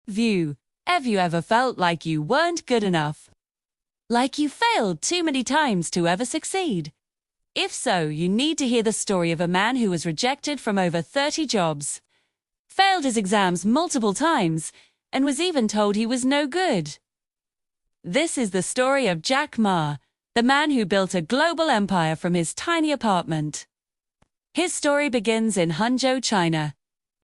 View. Have you ever felt like you weren't good enough? Like you failed too many times to ever succeed? If so, you need to hear the story of a man who was rejected from over 30 jobs, failed his exams multiple times, and was even told he was no good. This is the story of Jack Ma, the man who built a global empire from his tiny apartment. His story begins in Hangzhou, China.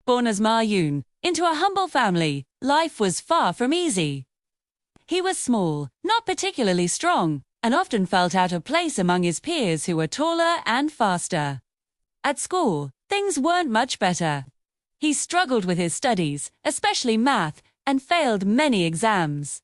Born as Ma Yun, into a humble family, life was far from easy. He was small, not particularly strong, and often felt out of place among his peers who were taller and faster. At school, things weren't much better. He struggled with his studies, especially math, and failed many exams.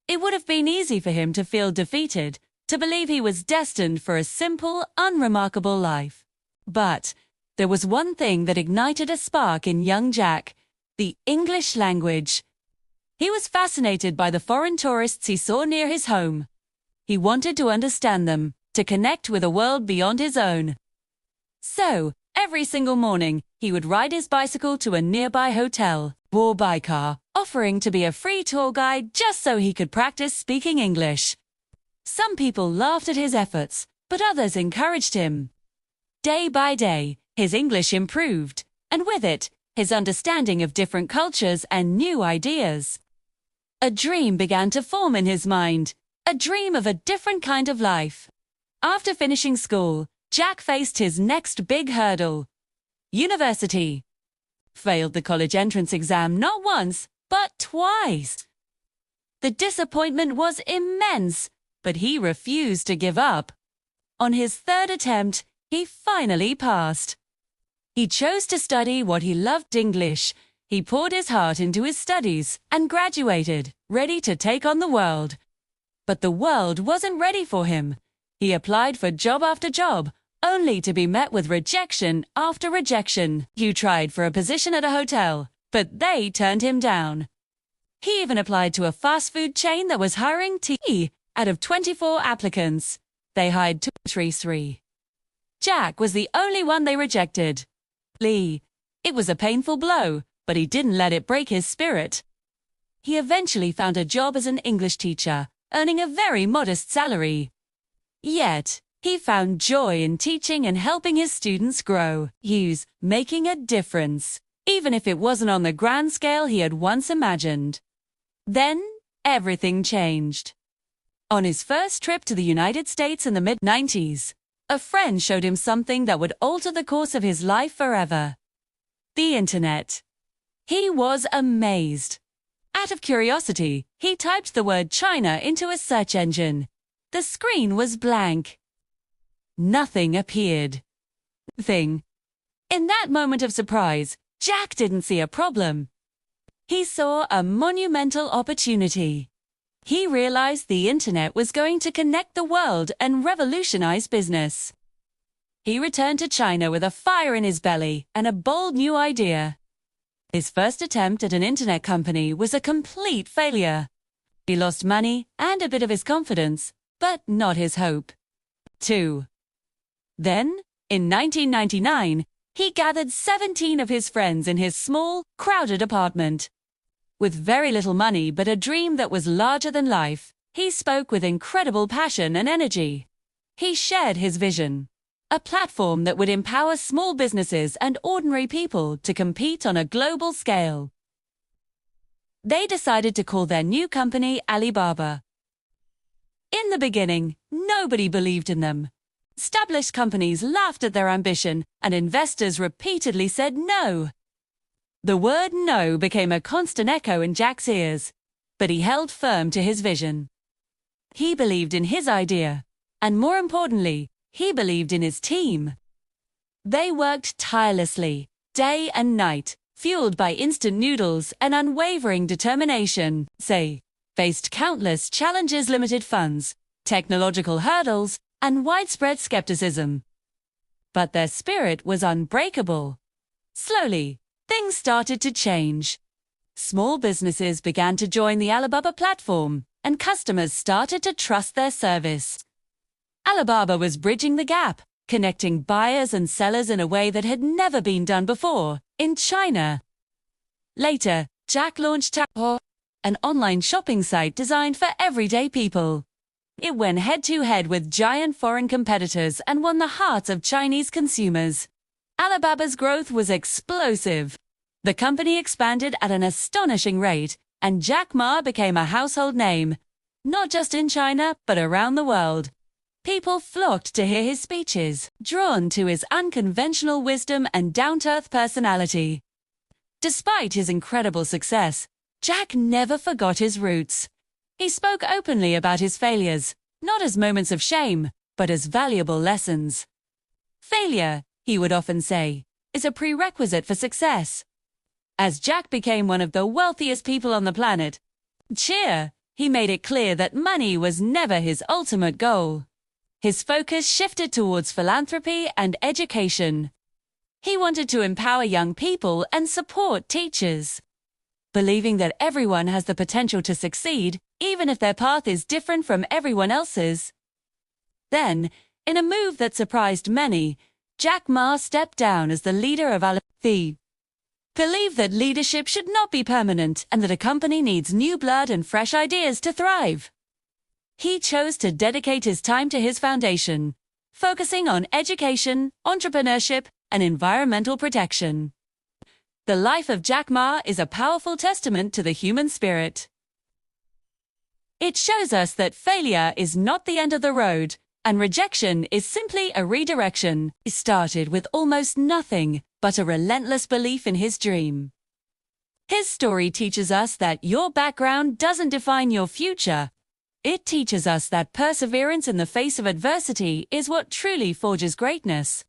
It would have been easy for him to feel defeated, to believe he was destined for a simple, unremarkable life. But there was one thing that ignited a spark in young Jack: the English language. He was fascinated by the foreign tourists he saw near his home. He wanted to understand them, to connect with a world beyond his own. So, every single morning, he would ride his bicycle to a nearby hotel, or by car, offering to be a free tour guide just so he could practice speaking English. Some people laughed at his efforts, but others encouraged him. Day by day, his English improved, and with it, his understanding of different cultures and new ideas. A dream began to form in his mind, a dream of a different kind of life. After finishing school, Jack faced his next big hurdle: university. Failed the college entrance exam not once, but twice. The disappointment was immense, but he refused to give up. On his third attempt, he finally passed. He chose to study what he loved: English. He poured his heart into his studies and graduated, ready to take on the world. But the world wasn't ready for him. He applied for job after job, only to be met with rejection after rejection. He tried for a position at a hotel, but they turned him down. He even applied to a fast food chain that was hiring out of 24 applicants. They hired 2 or 3. Jack was the only one they rejected. It was a painful blow, but he didn't let it break his spirit. He eventually found a job as an English teacher, earning a very modest salary. Yet, he found joy in teaching and helping his students grow, making a difference, even if it wasn't on the grand scale he had once imagined. Then, everything changed. On his first trip to the United States in the mid-90s, a friend showed him something that would alter the course of his life forever: the internet. He was amazed. Out of curiosity, he typed the word China into a search engine. The screen was blank. Nothing appeared. In that moment of surprise, Jack didn't see a problem. He saw a monumental opportunity. He realized the internet was going to connect the world and revolutionize business. He returned to China with a fire in his belly and a bold new idea. His first attempt at an internet company was a complete failure. He lost money and a bit of his confidence, but not his hope. Then, in 1999, he gathered 17 of his friends in his small, crowded apartment. With very little money but a dream that was larger than life, he spoke with incredible passion and energy. He shared his vision: a platform that would empower small businesses and ordinary people to compete on a global scale. They decided to call their new company Alibaba. In the beginning, nobody believed in them. Established companies laughed at their ambition, and investors repeatedly said no. The word no became a constant echo in Jack's ears, but he held firm to his vision. He believed in his idea, and more importantly, he believed in his team. They worked tirelessly, day and night, fueled by instant noodles and unwavering determination. Faced countless challenges: limited funds, technological hurdles, and widespread skepticism. But their spirit was unbreakable. Slowly, things started to change. Small businesses began to join the Alibaba platform, and customers started to trust their service. Alibaba was bridging the gap, connecting buyers and sellers in a way that had never been done before in China. Later, Jack launched Trought, an online shopping site designed for everyday people. It went head-to-head with giant foreign competitors and won the hearts of Chinese consumers. Alibaba's growth was explosive. The company expanded at an astonishing rate, and Jack Ma became a household name, not just in China, but around the world. People flocked to hear his speeches, drawn to his unconventional wisdom and down-to-earth personality. Despite his incredible success, Jack never forgot his roots. He spoke openly about his failures, not as moments of shame, but as valuable lessons. Failure, he would often say, is a prerequisite for success. As Jack became one of the wealthiest people on the planet, he made it clear that money was never his ultimate goal. His focus shifted towards philanthropy and education. He wanted to empower young people and support teachers. Believing that everyone has the potential to succeed, even if their path is different from everyone else's. Then, in a move that surprised many, Jack Ma stepped down as the leader of Alibaba. Believed that leadership should not be permanent and that a company needs new blood and fresh ideas to thrive. He chose to dedicate his time to his foundation, focusing on education, entrepreneurship, and environmental protection. The life of Jack Ma is a powerful testament to the human spirit. It shows us that failure is not the end of the road, and rejection is simply a redirection. He started with almost nothing but a relentless belief in his dream. His story teaches us that your background doesn't define your future. It teaches us that perseverance in the face of adversity is what truly forges greatness.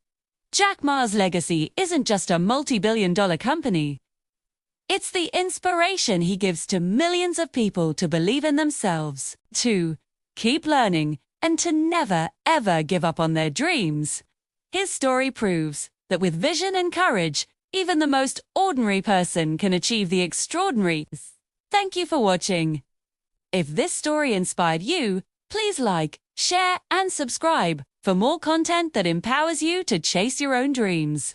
Jack Ma's legacy isn't just a multi-billion-dollar company. It's the inspiration he gives to millions of people to believe in themselves, to keep learning, and to never, ever give up on their dreams. His story proves that with vision and courage, even the most ordinary person can achieve the extraordinary. Thank you for watching. If this story inspired you, please like, share, and subscribe for more content that empowers you to chase your own dreams.